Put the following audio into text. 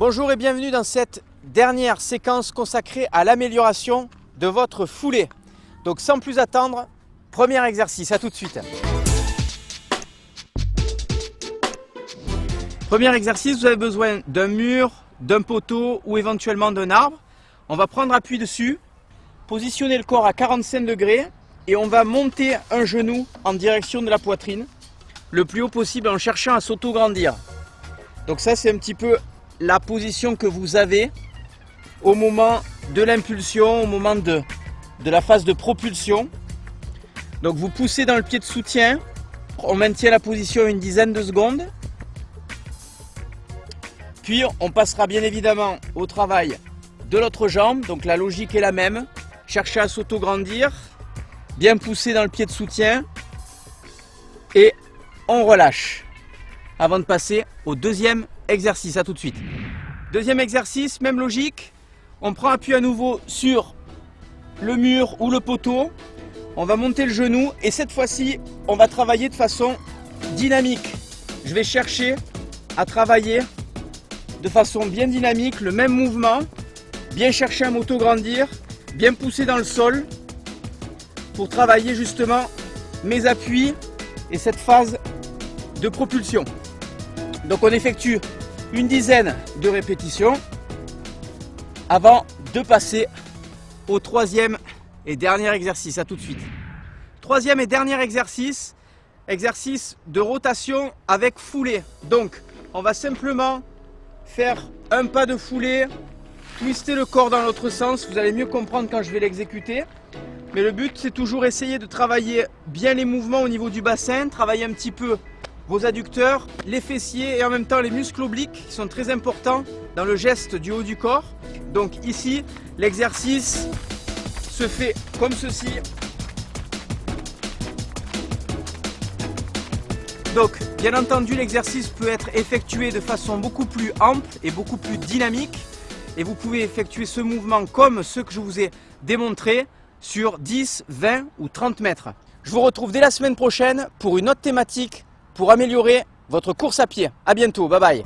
Bonjour et bienvenue dans cette dernière séquence consacrée à l'amélioration de votre foulée. Donc sans plus attendre, premier exercice, à tout de suite. Premier exercice, vous avez besoin d'un mur, d'un poteau ou éventuellement d'un arbre. On va prendre appui dessus, positionner le corps à 45 degrés et on va monter un genou en direction de la poitrine le plus haut possible en cherchant à s'auto-grandir. Donc ça c'est un petit peu la position que vous avez au moment de l'impulsion, au moment de la phase de propulsion. Donc vous poussez dans le pied de soutien, on maintient la position une dizaine de secondes. Puis on passera bien évidemment au travail de l'autre jambe, donc la logique est la même. Chercher à s'auto-grandir, bien pousser dans le pied de soutien et on relâche. Avant de passer au deuxième exercice, à tout de suite. Deuxième exercice, même logique. On prend appui à nouveau sur le mur ou le poteau. On va monter le genou et cette fois-ci, on va travailler de façon dynamique. Je vais chercher à travailler de façon bien dynamique, le même mouvement, bien chercher à m'auto-grandir, bien pousser dans le sol pour travailler justement mes appuis et cette phase de propulsion. Donc on effectue une dizaine de répétitions avant de passer au troisième et dernier exercice. À tout de suite. Troisième et dernier exercice, exercice de rotation avec foulée. Donc on va simplement faire un pas de foulée, twister le corps dans l'autre sens. Vous allez mieux comprendre quand je vais l'exécuter. Mais le but c'est toujours essayer de travailler bien les mouvements au niveau du bassin, travailler un petit peu vos adducteurs, les fessiers et en même temps les muscles obliques qui sont très importants dans le geste du haut du corps. Donc ici, l'exercice se fait comme ceci. Donc bien entendu, l'exercice peut être effectué de façon beaucoup plus ample et beaucoup plus dynamique. Et vous pouvez effectuer ce mouvement comme ceux que je vous ai démontrés sur 10, 20 ou 30 mètres. Je vous retrouve dès la semaine prochaine pour une autre thématique pour améliorer votre course à pied. À bientôt, bye bye.